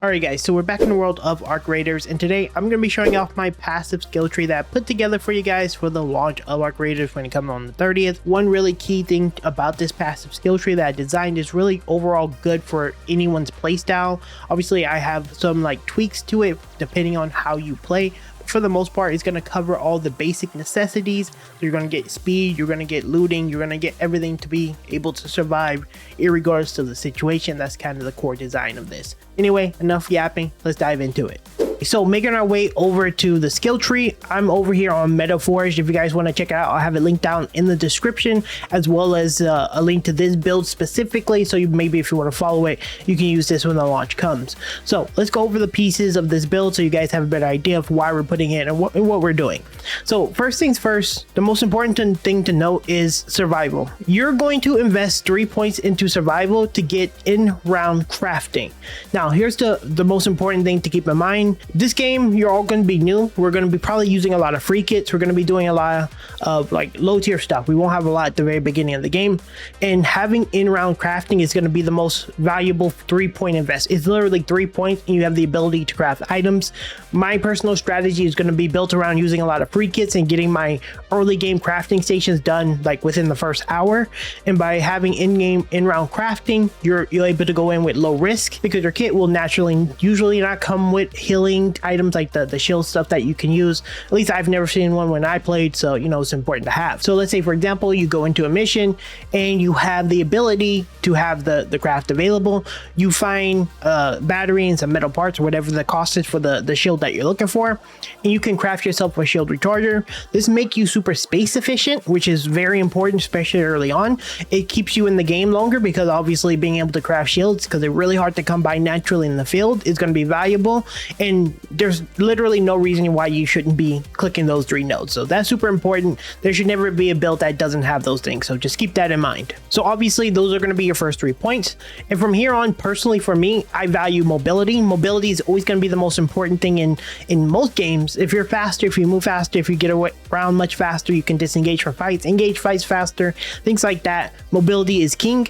Alright guys, so we're back in the world of Arc Raiders, and today I'm going to be showing off my passive skill tree that I put together for you guys for the launch of Arc Raiders when it comes on the 30th. One really key thing about this passive skill tree that I designed is really overall good for anyone's playstyle. Obviously I have some tweaks to it depending on how you play. For the most part, it's going to cover all the basic necessities. So you're going to get speed, you're going to get looting, you're going to get everything to be able to survive irregardless of the situation. That's kind of the core design of this. Anyway, enough yapping, let's dive into it. So making our way over to the skill tree, I'm over here on Metaforge. If you guys want to check it out, I'll have it linked down in the description, as well as a link to this build specifically. So maybe if you want to follow it, you can use this when the launch comes. So let's go over the pieces of this build so you guys have a better idea of why we're putting it and what we're doing. So first things first, the most important thing to note is survival. You're going to invest 3 points into survival to get in-round crafting. Now here's the most important thing to keep in mind. This game, you're all going to be new. We're going to be probably using a lot of free kits. We're going to be doing a lot of low tier stuff. We won't have a lot at the very beginning of the game, and having in-round crafting is going to be the most valuable 3-point invest. It's literally 3 points and you have the ability to craft items. My personal strategy is going to be built around using a lot of free kits and getting my early game crafting stations done within the first hour. And by having in-game in-round crafting, you're able to go in with low risk because your kit will naturally usually not come with healing items like the shield stuff that you can use. At least I've never seen one when I played, so it's important to have. So let's say for example you go into a mission and you have the ability to have the craft available. You find battery and some metal parts or whatever the cost is for the shield that you're looking for, and you can craft yourself a shield recharger. This makes you super space efficient, which is very important, especially early on. It keeps you in the game longer because obviously being able to craft shields, because they're really hard to come by naturally in the field, is going to be valuable. And there's literally no reason why you shouldn't be clicking those 3 nodes. So that's super important. There should never be a build that doesn't have those things. So just keep that in mind. So obviously those are going to be your first 3 points. And from here on, personally for me, I value mobility. Mobility is always going to be the most important thing in most games. If you're faster, if you move faster, if you get around much faster, you can disengage from fights, engage fights faster, things like that. Mobility is king.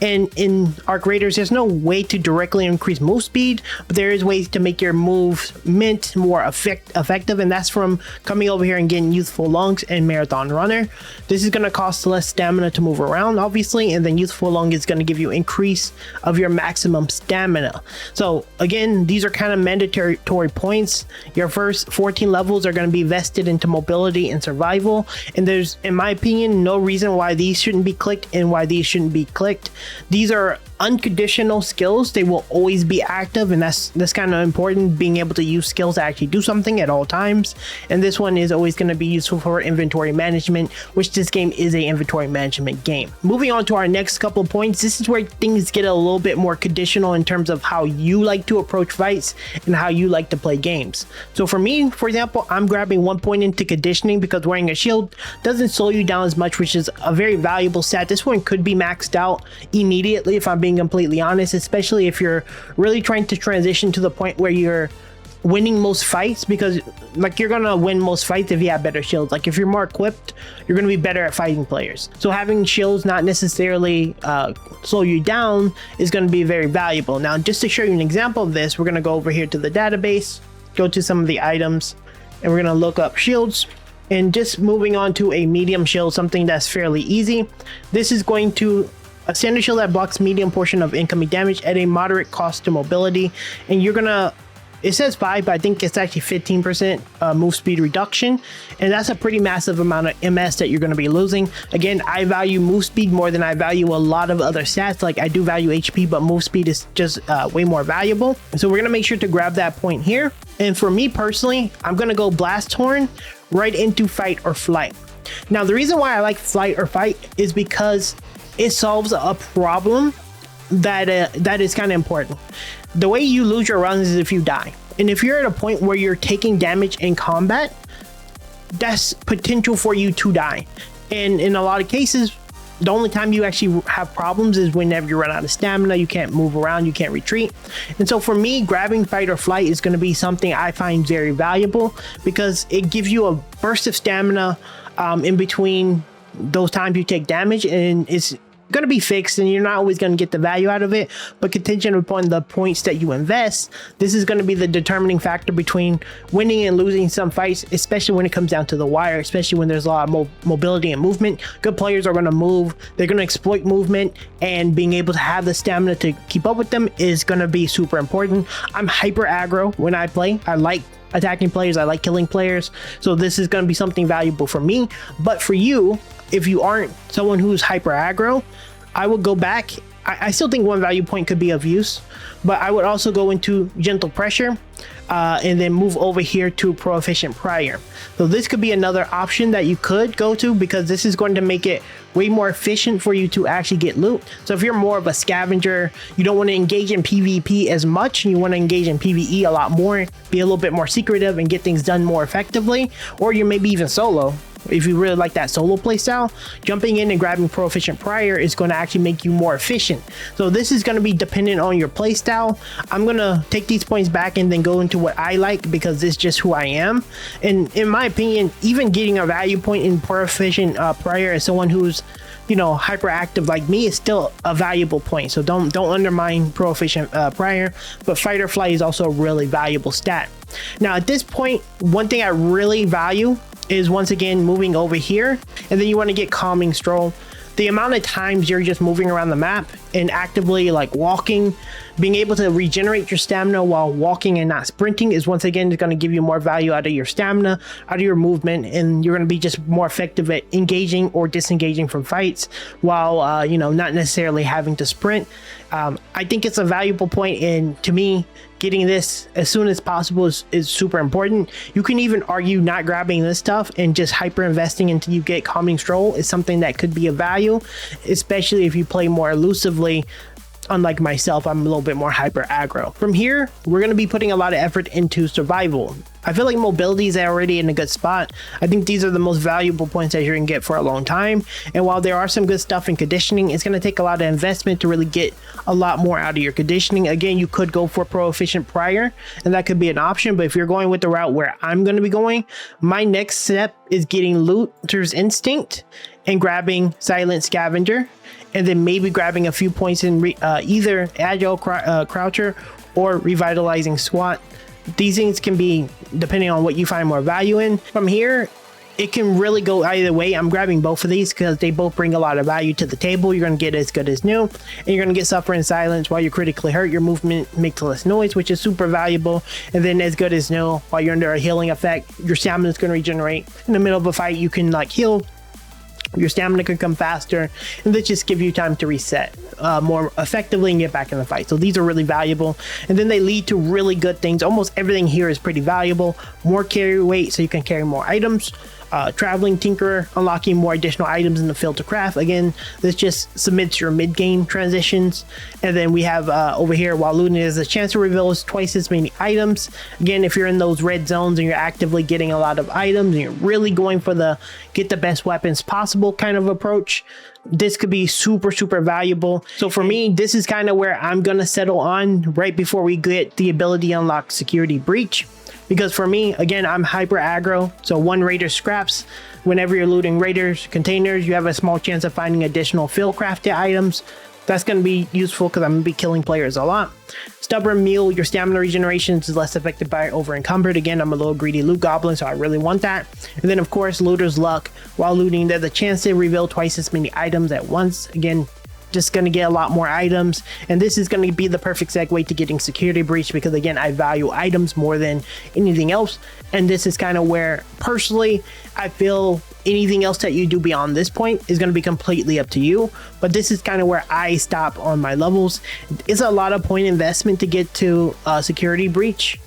And in Arc Raiders, there's no way to directly increase move speed, but there is ways to make your movement more effective, and that's from coming over here and getting Youthful Lungs and Marathon Runner. This is going to cost less stamina to move around, obviously, and then Youthful Lung is going to give you increase of your maximum stamina. So again, these are kind of mandatory points. Your first 14 levels are going to be vested into mobility and survival, and there's, in my opinion, no reason why these shouldn't be clicked and why these shouldn't be clicked. These are unconditional skills. They will always be active, and that's kind of important, being able to use skills to actually do something at all times. And this one is always going to be useful for inventory management, which this game is a inventory management game. Moving on to our next couple of points, this is where things get a little bit more conditional in terms of how you like to approach fights and how you like to play games. So for me, for example, I'm grabbing 1 point into conditioning because wearing a shield doesn't slow you down as much, which is a very valuable stat. This one could be maxed out immediately if I'm being completely honest, especially if you're really trying to transition to the point where you're winning most fights, because you're gonna win most fights if you have better shields. If you're more equipped, you're gonna be better at fighting players. So having shields not necessarily slow you down is gonna be very valuable. Now, just to show you an example of this, we're gonna go over here to the database, go to some of the items, and we're gonna look up shields. And just moving on to a medium shield, something that's fairly easy. This is going to a standard shield that blocks medium portion of incoming damage at a moderate cost to mobility, and you're gonna, it says 5, but I think it's actually 15% move speed reduction, and that's a pretty massive amount of MS that you're going to be losing. Again, I value move speed more than I value a lot of other stats. I do value HP, but move speed is just way more valuable. So we're going to make sure to grab that point here. And for me personally, I'm going to go Blast Horn right into Fight or Flight. Now, the reason why I like Flight or Fight is because it solves a problem that is kind of important. The way you lose your runs is if you die. And if you're at a point where you're taking damage in combat, that's potential for you to die. And in a lot of cases, the only time you actually have problems is whenever you run out of stamina, you can't move around, you can't retreat. And so for me, grabbing Fight or Flight is going to be something I find very valuable because it gives you a burst of stamina in between those times you take damage, and it's going to be fixed and you're not always going to get the value out of it, but contingent upon the points that you invest, this is going to be the determining factor between winning and losing some fights, especially when it comes down to the wire, especially when there's a lot of mobility and movement. Good players are going to move, they're going to exploit movement, and being able to have the stamina to keep up with them is going to be super important. I'm hyper aggro when I play. I like attacking players, I like killing players, so this is going to be something valuable for me. But for you, if you aren't someone who's hyper aggro, I would go back. I still think one value point could be of use, but I would also go into gentle pressure and then move over here to proficient prior. So this could be another option that you could go to, because this is going to make it way more efficient for you to actually get loot. So if you're more of a scavenger, you don't want to engage in PvP as much, you want to engage in PvE a lot more, be a little bit more secretive and get things done more effectively, or you're maybe even solo. If you really like that solo playstyle, jumping in and grabbing proficient prior is going to actually make you more efficient. So this is going to be dependent on your playstyle. I'm going to take these points back and then go into what I like, because this is just who I am. And in my opinion, even getting a value point in proficient prior as someone who's, you know, hyperactive like me is still a valuable point. So don't undermine proficient prior, but fight or flight is also a really valuable stat. Now at this point, one thing I really value is once again moving over here, and then you want to get calming stroll. The amount of times you're just moving around the map and actively like walking, being able to regenerate your stamina while walking and not sprinting is once again going to give you more value out of your stamina, out of your movement, and you're going to be just more effective at engaging or disengaging from fights while you know, not necessarily having to sprint. I think it's a valuable point, and to me, getting this as soon as possible is super important. You can even argue not grabbing this stuff and just hyper investing until you get calming stroll is something that could be of value, especially if you play more elusively. Unlike myself, I'm a little bit more hyper aggro. From here, we're going to be putting a lot of effort into survival. I feel like mobility is already in a good spot. I think these are the most valuable points that you're going to get for a long time. And while there are some good stuff in conditioning, it's going to take a lot of investment to really get a lot more out of your conditioning. Again, you could go for proficient prior, and that could be an option. But if you're going with the route where I'm going to be going, my next step is getting Looter's Instinct and grabbing Silent Scavenger, and then maybe grabbing a few points in either Agile Croucher or Revitalizing Squat. These things can be depending on what you find more value in. From here, it can really go either way. I'm grabbing both of these because they both bring a lot of value to the table. You're going to get as good as new, and you're going to get Suffer in Silence while you're critically hurt. Your movement makes less noise, which is super valuable. And then as good as new, while you're under a healing effect, your stamina is going to regenerate. In the middle of a fight, you can like heal. Your stamina can come faster, and this just give you time to reset more effectively and get back in the fight. So these are really valuable, and then they lead to really good things. Almost everything here is pretty valuable. More carry weight, so you can carry more items. Traveling Tinkerer, unlocking more additional items in the field to craft. Again, this just submits your mid-game transitions. And then we have over here, while looting is a chance to reveal twice as many items. Again, if you're in those red zones and you're actively getting a lot of items and you're really going for the get the best weapons possible kind of approach, this could be super valuable. So for me, this is kind of where I'm gonna settle on right before we get the ability to unlock Security Breach. Because for me, again, I'm hyper aggro. So one raider scraps. Whenever you're looting raiders containers, you have a small chance of finding additional field crafted items. That's going to be useful because I'm going to be killing players a lot. Stubborn Mule, your stamina regeneration is less affected by over encumbered. Again, I'm a little greedy loot goblin, so I really want that. And then of course, Looter's Luck. While looting, there's a chance to reveal twice as many items at once. Again, just going to get a lot more items, and this is going to be the perfect segue to getting Security Breach, because again, I value items more than anything else, and this is kind of where personally I feel anything else that you do beyond this point is going to be completely up to you, but this is kind of where I stop on my levels. It's a lot of point investment to get to Security Breach.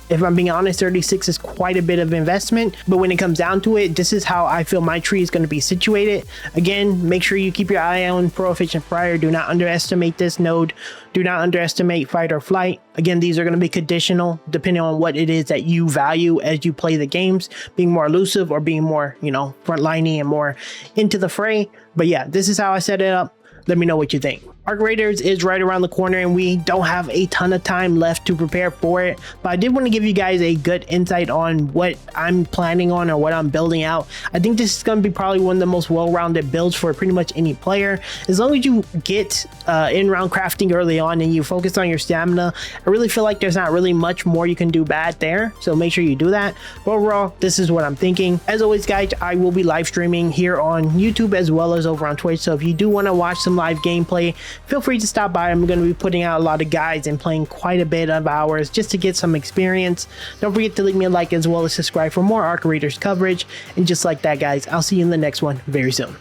If I'm being honest, 36 is quite a bit of investment, but when it comes down to it, this is how I feel my tree is going to be situated. Again, make sure you keep your eye on Proficient Prior. Do not underestimate this node. Do not underestimate Fight or Flight. Again, these are going to be conditional depending on what it is that you value as you play the games, being more elusive or being more, you know, frontliney and more into the fray. But yeah, this is how I set it up. Let me know what you think. Arc Raiders is right around the corner and we don't have a ton of time left to prepare for it, but I did want to give you guys a good insight on what I'm planning on or what I'm building out. I think this is going to be probably one of the most well-rounded builds for pretty much any player. As long as you get in-round crafting early on and you focus on your stamina, I really feel like there's not really much more you can do bad there, so make sure you do that. But overall, this is what I'm thinking. As always guys, I will be live streaming here on YouTube as well as over on Twitch, so if you do want to watch some live gameplay, feel free to stop by. I'm going to be putting out a lot of guides and playing quite a bit of hours just to get some experience. Don't forget to leave me a like as well as subscribe for more Arc Raiders coverage. And just like that guys, I'll see you in the next one very soon.